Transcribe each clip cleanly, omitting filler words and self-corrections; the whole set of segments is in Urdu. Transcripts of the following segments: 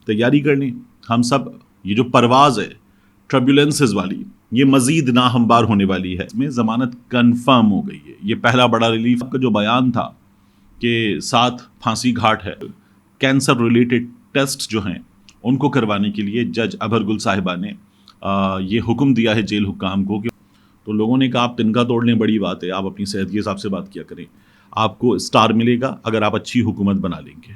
تیاری کر لیں ہم سب. یہ جو پرواز ہے ٹربیولنسز والی یہ مزید ناہموار ہونے والی ہے. اس میں ضمانت کنفرم ہو گئی ہے. یہ پہلا بڑا ریلیف کا جو بیان تھا کہ 7 پھانسی گھاٹ ہے کینسر ریلیٹڈ ٹیسٹ جو ہیں ان کو کروانے کے لیے جج ابھر گل صاحبہ نے یہ حکم دیا ہے جیل حکام کو کہ تو لوگوں نے کہا آپ تنکا توڑ لیں بڑی بات ہے, آپ اپنی صحت کے حساب سے بات کیا کریں, آپ کو اسٹار ملے گا اگر آپ اچھی حکومت بنا لیں گے.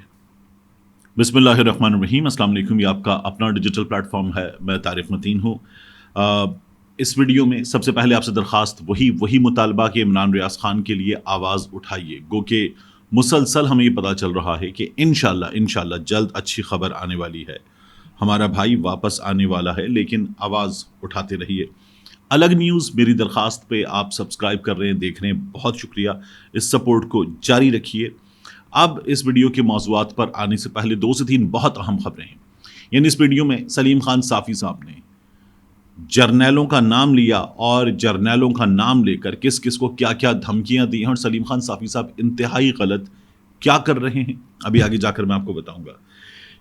بسم اللہ الرحمن الرحیم. السلام علیکم. یہ آپ کا اپنا ڈیجیٹل پلیٹ فارم ہے, میں طارق متین ہوں. اس ویڈیو میں سب سے پہلے آپ سے درخواست وہی مطالبہ کہ عمران ریاض خان کے لیے آواز اٹھائیے. گو کہ مسلسل ہمیں یہ پتہ چل رہا ہے کہ انشاءاللہ جلد اچھی خبر آنے والی ہے, ہمارا بھائی واپس آنے والا ہے, لیکن آواز اٹھاتے رہیے. الگ نیوز میری درخواست پہ آپ سبسکرائب کر رہے ہیں, دیکھ رہے ہیں, بہت شکریہ. اس سپورٹ کو جاری رکھیے. اب اس ویڈیو کے موضوعات پر آنے سے پہلے 2 سے 3 بہت اہم خبریں ہیں. یعنی اس ویڈیو میں سلیم خان صافی صاحب نے جرنیلوں کا نام لیا اور جرنیلوں کا نام لے کر کس کس کو کیا کیا دھمکیاں دی ہیں, اور سلیم خان صافی صاحب انتہائی غلط کیا کر رہے ہیں ابھی آگے جا کر میں آپ کو بتاؤں گا.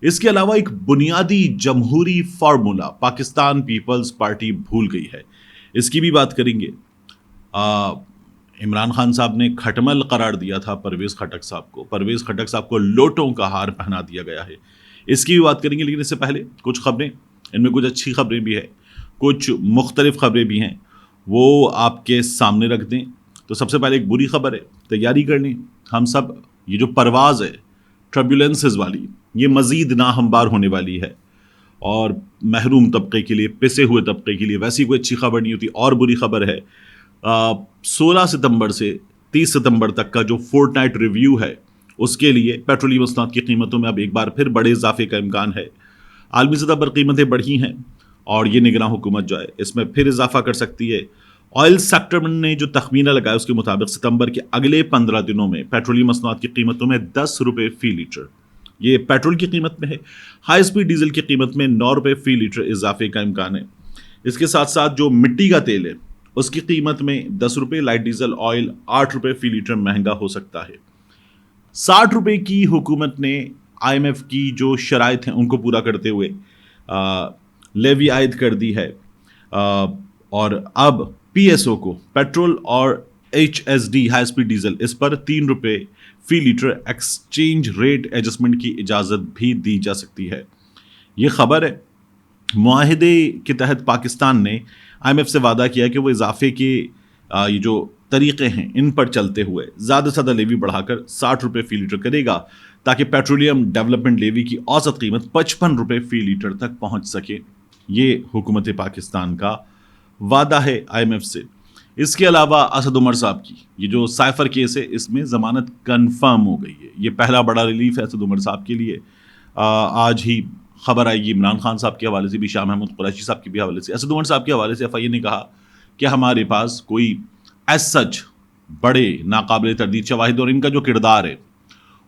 اس کے علاوہ ایک بنیادی جمہوری فارمولا پاکستان پیپلز پارٹی بھول گئی ہے, اس کی بھی بات کریں گے. عمران خان صاحب نے کھٹمل قرار دیا تھا پرویز خٹک صاحب کو, پرویز خٹک صاحب کو لوٹوں کا ہار پہنا دیا گیا ہے, اس کی بھی بات کریں گے. لیکن اس سے پہلے کچھ خبریں, ان میں کچھ اچھی خبریں بھی ہیں, کچھ مختلف خبریں بھی ہیں, وہ آپ کے سامنے رکھ دیں. تو سب سے پہلے ایک بری خبر ہے, تیاری کر لیں ہم سب. یہ جو پرواز ہے ٹربیولنسز والی یہ مزید ناہموار ہونے والی ہے, اور محروم طبقے کے لیے, پسے ہوئے طبقے کے لیے ویسی کوئی اچھی خبر نہیں ہوتی. اور بری خبر ہے 16 ستمبر سے 30 ستمبر تک کا جو فورٹ نائٹ ریویو ہے اس کے لیے پیٹرولیم مصنوعات کی قیمتوں میں اب ایک بار پھر بڑے اضافے کا امکان ہے. عالمی سطح پر قیمتیں بڑھی ہیں اور یہ نگراں حکومت جو ہے اس میں پھر اضافہ کر سکتی ہے. آئل سیکٹر نے جو تخمینہ لگایا اس کے مطابق ستمبر کے اگلے 15 دنوں میں پیٹرولیم مصنوعات کی قیمتوں میں 10 روپے فی لیٹر, یہ پیٹرول کی قیمت میں ہے. ہائی اسپیڈ ڈیزل کی قیمت میں 9 روپے فی لیٹر اضافے کا امکان ہے. اس کے ساتھ ساتھ جو مٹی کا تیل ہے اس کی قیمت میں 10 روپے, لائٹ ڈیزل آئل 8 روپے فی لیٹر مہنگا ہو سکتا ہے. 60 روپے کی حکومت نے آئی ایم ایف کی جو شرائط ہیں ان کو پورا کرتے ہوئے لیوی عائد کر دی ہے, اور اب پی ایس او کو پیٹرول اور H S D high speed diesel اس پر 3 روپے فی لیٹر ایکسچینج ریٹ ایڈجسٹمنٹ کی اجازت بھی دی جا سکتی ہے. یہ خبر ہے. معاہدے کے تحت پاکستان نے آئی ایم ایف سے وعدہ کیا کہ وہ اضافے کے یہ جو طریقے ہیں ان پر چلتے ہوئے زیادہ سے زیادہ لیوی بڑھا کر 60 روپے فی لیٹر کرے گا, تاکہ پیٹرولیم ڈیولپمنٹ لیوی کی اوسط قیمت 55 روپے فی لیٹر تک پہنچ سکے. یہ حکومت پاکستان کا وعدہ ہے آئی ایم ایف سے. اس کے علاوہ اسد عمر صاحب کی یہ جو سائفر کیس ہے اس میں ضمانت کنفرم ہو گئی ہے. یہ پہلا بڑا ریلیف ہے اسد عمر صاحب کے لیے. آج ہی خبر آئے گی عمران خان صاحب کے حوالے سے بھی, شاہ محمود قریشی صاحب کے بھی حوالے سے. اسد عمر صاحب کے حوالے سے ایف آئی اے نے کہا کہ ہمارے پاس کوئی ایز سچ بڑے ناقابل تردید شواہد اور ان کا جو کردار ہے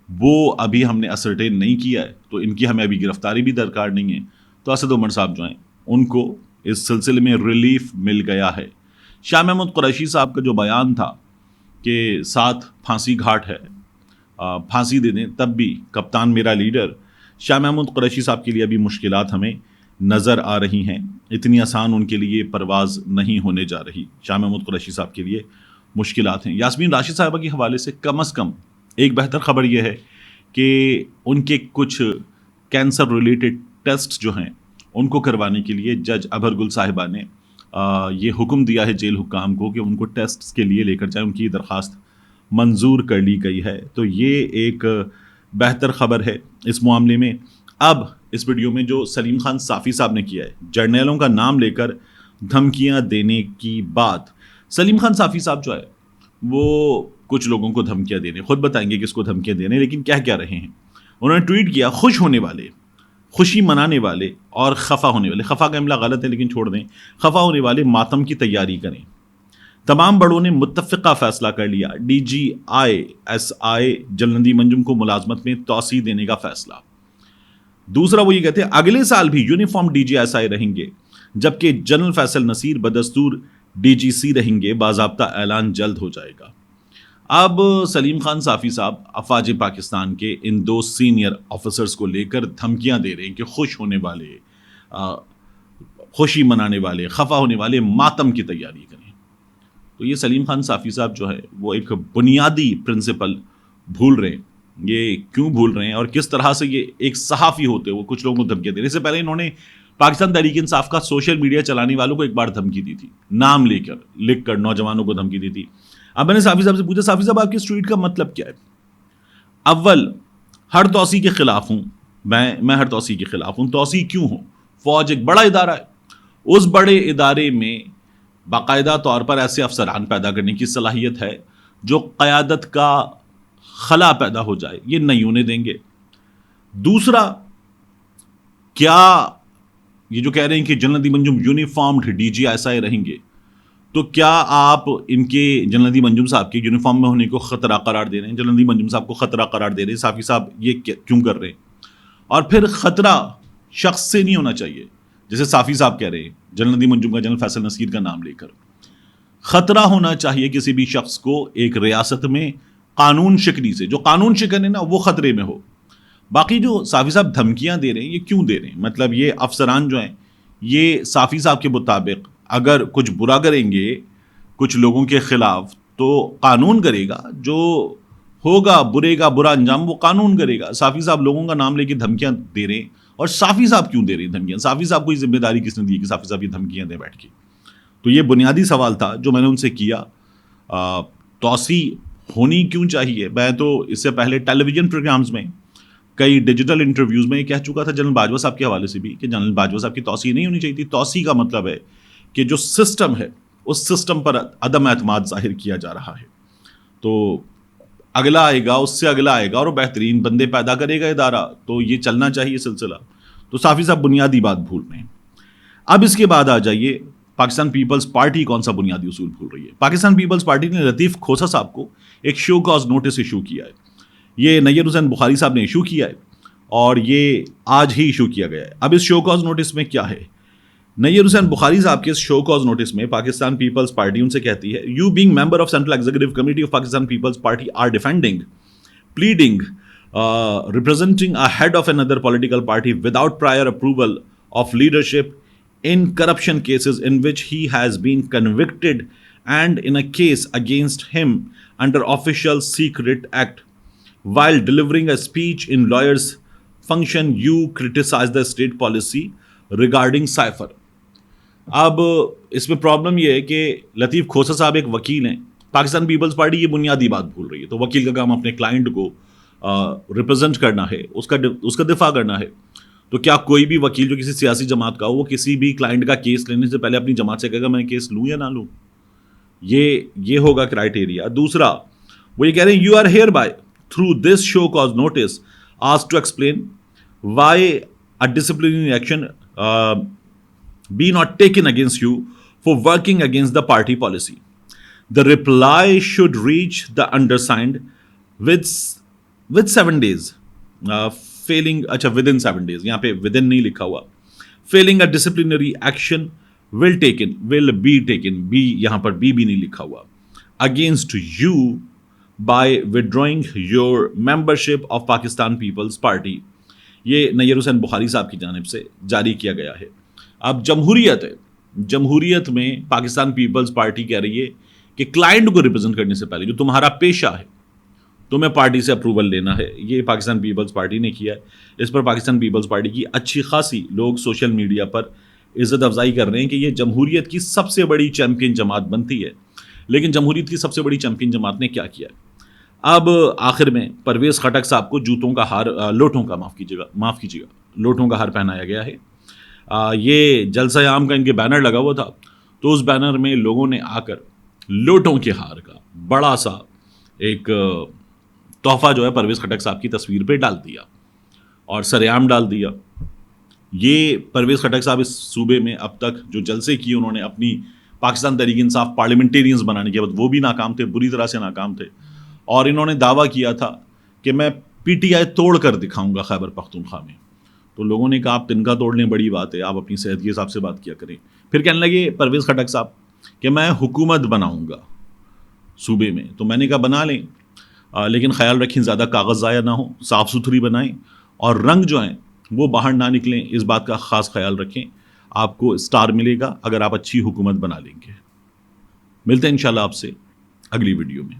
وہ ابھی ہم نے اسرٹین نہیں کیا ہے, تو ان کی ہمیں ابھی گرفتاری بھی درکار نہیں ہے. تو اسد عمر صاحب جو ہیں ان کو اس سلسلے میں ریلیف مل گیا ہے. شاہ محمود قریشی صاحب کا جو بیان تھا کہ 7 پھانسی گھاٹ ہے, پھانسی دے دیں تب بھی کپتان میرا لیڈر, شاہ محمود قریشی صاحب کے لیے ابھی مشکلات ہمیں نظر آ رہی ہیں. اتنی آسان ان کے لیے پرواز نہیں ہونے جا رہی. شاہ محمود قریشی صاحب کے لیے مشکلات ہیں. یاسمین راشد صاحبہ کے حوالے سے کم از کم ایک بہتر خبر یہ ہے کہ ان کے کچھ کینسر ریلیٹڈ ٹیسٹ جو ہیں ان کو کروانے کے لیے جج ابھر گل صاحبہ نے یہ حکم دیا ہے جیل حکام کو کہ ان کو ٹیسٹ کے لیے لے کر جائیں. ان کی درخواست منظور کر لی گئی ہے. تو یہ ایک بہتر خبر ہے اس معاملے میں. اب اس ویڈیو میں جو سلیم خان صافی صاحب نے کیا ہے جرنیلوں کا نام لے کر دھمکیاں دینے کی بات. سلیم خان صافی صاحب جو ہے وہ کچھ لوگوں کو دھمکیاں دینے, خود بتائیں گے کس کو دھمکیاں دینے, لیکن کہہ کیا رہے ہیں. انہوں نے ٹویٹ کیا خوش ہونے والے, خوشی منانے والے اور خفا ہونے والے, خفا کا املا غلط ہے لیکن چھوڑ دیں, خفا ہونے والے ماتم کی تیاری کریں. تمام بڑوں نے متفقہ فیصلہ کر لیا, D G I S I جلندی منجم کو ملازمت میں توسیع دینے کا فیصلہ. دوسرا وہ یہ کہتے ہیں اگلے سال بھی uniform D G S I رہیں گے, جبکہ جنرل فیصل نصیر بدستور ڈی جی سی رہیں گے, باضابطہ اعلان جلد ہو جائے گا. اب سلیم خان صافی صاحب افواج پاکستان کے ان 2 سینئر آفیسرز کو لے کر دھمکیاں دے رہے ہیں کہ خوش ہونے والے، خوشی منانے والے، خفا ہونے والے ماتم کی تیاری کریں. تو یہ سلیم خان صافی صاحب جو ہے وہ ایک بنیادی پرنسپل بھول رہے ہیں. یہ کیوں بھول رہے ہیں اور کس طرح سے یہ ایک صحافی ہوتے وہ کچھ لوگوں کو دھمکیاں دے رہے. اس سے پہلے انہوں نے پاکستان تحریک انصاف کا سوشل میڈیا چلانے والوں کو ایک بار دھمکی دی تھی، نام لکھ کر نوجوانوں کو دھمکی دی تھی. اب میں نے صافی صاحب سے پوچھا، صافی صاحب آپ کی اس ٹویٹ کا مطلب کیا ہے؟ اول، ہر توسیع کے خلاف ہوں، میں ہر توسیع کے خلاف ہوں. توسیع کیوں ہوں؟ فوج ایک بڑا ادارہ ہے، اس بڑے ادارے میں باقاعدہ طور پر ایسے افسران پیدا کرنے کی صلاحیت ہے جو قیادت کا خلا پیدا ہو جائے، یہ نہیں ہونے دیں گے. دوسرا، کیا یہ جو کہہ رہے ہیں کہ general Adeem Anjum uniformed D G S I رہیں گے، تو کیا آپ ان کے جنرل عدیم انجم صاحب کے یونیفارم میں ہونے کو خطرہ قرار دے رہے ہیں؟ جنرل عدیم انجم صاحب کو خطرہ قرار دے رہے ہیں. صافی صاحب یہ کیوں کر رہے ہیں؟ اور پھر خطرہ شخص سے نہیں ہونا چاہیے، جیسے صافی صاحب کہہ رہے ہیں جنرل عدیم انجم کا، جنرل فیصل نصیر کا نام لے کر. خطرہ ہونا چاہیے کسی بھی شخص کو ایک ریاست میں قانون شکنی سے، جو قانون شکن ہے نا وہ خطرے میں ہو. باقی جو صافی صاحب دھمکیاں دے رہے ہیں، یہ کیوں دے رہے ہیں؟ مطلب یہ افسران جو ہیں، یہ صافی صاحب کے مطابق اگر کچھ برا کریں گے کچھ لوگوں کے خلاف تو قانون کرے گا، جو ہوگا برے کا برا انجام وہ قانون کرے گا. صافی صاحب لوگوں کا نام لے کے دھمکیاں دے رہے ہیں، اور صافی صاحب کیوں دے رہے ہیں دھمکیاں؟ صافی صاحب کو یہ ذمہ داری کس نے دی کہ صافی صاحب یہ دھمکیاں دیں بیٹھ کے؟ تو یہ بنیادی سوال تھا جو میں نے ان سے کیا. توسیع ہونی کیوں چاہیے؟ میں تو اس سے پہلے ٹیلی ویژن پروگرامز میں، کئی ڈیجیٹل انٹرویوز میں یہ کہہ چکا تھا جنرل باجوہ صاحب کے حوالے سے بھی کہ جنرل باجوہ صاحب کی توسیع نہیں ہونی چاہیے تھی. توسیع کا مطلب ہے کہ جو سسٹم ہے اس سسٹم پر عدم اعتماد ظاہر کیا جا رہا ہے. تو اگلا آئے گا، اس سے اگلا آئے گا، اور وہ بہترین بندے پیدا کرے گا ادارہ، تو یہ چلنا چاہیے سلسلہ. تو صافی صاحب بنیادی بات بھول رہے ہیں. اب اس کے بعد آ جائیے پاکستان پیپلز پارٹی کون سا بنیادی اصول بھول رہی ہے. پاکستان پیپلز پارٹی نے لطیف کھوسہ صاحب کو ایک شو کاز نوٹس ایشو کیا ہے. یہ نیر حسین بخاری صاحب نے ایشو کیا ہے اور یہ آج ہی ایشو کیا گیا ہے. اب اس شو کاز نوٹس میں کیا ہے؟ نیر حسین بخاری صاحب کے اس شو کاز نوٹس میں پاکستان پیپلز پارٹی ان سے کہتی ہے، you being member of central executive committee of Pakistan Peoples Party are defending, pleading, representing a head of another political party without prior approval of leadership in corruption cases in which he has been convicted and in a case against him under Official Secret Act. While delivering a speech in lawyers function, you criticize the state policy regarding cipher. اب اس میں پرابلم یہ ہے کہ لطیف کھوسہ صاحب ایک وکیل ہیں. پاکستان پیپلز پارٹی یہ بنیادی بات بھول رہی ہے. تو وکیل کا کام اپنے کلائنٹ کو ریپرزینٹ کرنا ہے، اس کا دفاع کرنا ہے. تو کیا کوئی بھی وکیل جو کسی سیاسی جماعت کا ہو، وہ کسی بھی کلائنٹ کا کیس لینے سے پہلے اپنی جماعت سے کہے گا میں کیس لوں یا نہ لوں؟ یہ ہوگا کرائٹیریا. دوسرا، وہ یہ کہہ رہے ہیں you are hereby through this show cause notice asked to explain why a disciplinary action be not taken against you for working against the party policy. The reply should reach the undersigned with 7 days. Failing, within 7 days. یہاں پہ within نہیں لکھا ہوا. Failing a disciplinary action will be taken. B یہاں پر B بھی نہیں لکھا ہوا. Against you by withdrawing your membership of Pakistan People's Party. یہ نیر حسین بخاری صاحب کی جانب سے جاری کیا گیا ہے. اب جمہوریت ہے، جمہوریت میں پاکستان پیپلز پارٹی کہہ رہی ہے کہ کلائنٹ کو ریپرزینٹ کرنے سے پہلے جو تمہارا پیشہ ہے تمہیں پارٹی سے اپروول لینا ہے. یہ پاکستان پیپلز پارٹی نے کیا ہے. اس پر پاکستان پیپلز پارٹی کی اچھی خاصی لوگ سوشل میڈیا پر عزت افزائی کر رہے ہیں کہ یہ جمہوریت کی سب سے بڑی چیمپئن جماعت بنتی ہے. لیکن جمہوریت کی سب سے بڑی چیمپئن جماعت نے کیا کیا ہے؟ اب آخر میں پرویز خٹک صاحب کو جوتوں کا ہار، لوٹوں کا معاف کیجیے گا لوٹوں کا ہار پہنایا گیا ہے. یہ جلسہ عام کا ان کے بینر لگا ہوا تھا، تو اس بینر میں لوگوں نے آ کر لوٹوں کے ہار کا بڑا سا ایک تحفہ جو ہے پرویز خٹک صاحب کی تصویر پہ ڈال دیا اور سریعام ڈال دیا. یہ پرویز خٹک صاحب اس صوبے میں اب تک جو جلسے کیے انہوں نے اپنی پاکستان تحریک انصاف پارلیمنٹیرینز بنانے کے بعد، وہ بھی ناکام تھے، بری طرح سے ناکام تھے. اور انہوں نے دعویٰ کیا تھا کہ میں پی ٹی آئی توڑ کر دکھاؤں گا خیبر پختونخوا میں. تو لوگوں نے کہا آپ تنکا توڑ لیں، بڑی بات ہے، آپ اپنی صحت کے حساب سے بات کیا کریں. پھر کہنے لگے پرویز خٹک صاحب کہ میں حکومت بناؤں گا. صوبے میں. تو میں نے کہا بنا لیں، لیکن خیال رکھیں زیادہ کاغذ ضائع نہ ہو، صاف ستھری بنائیں اور رنگ جو ہیں وہ باہر نہ نکلیں. اس بات کا خاص خیال رکھیں. آپ کو اسٹار ملے گا اگر آپ اچھی حکومت بنا لیں گے. ملتے ہیں انشاءاللہ آپ سے اگلی ویڈیو میں.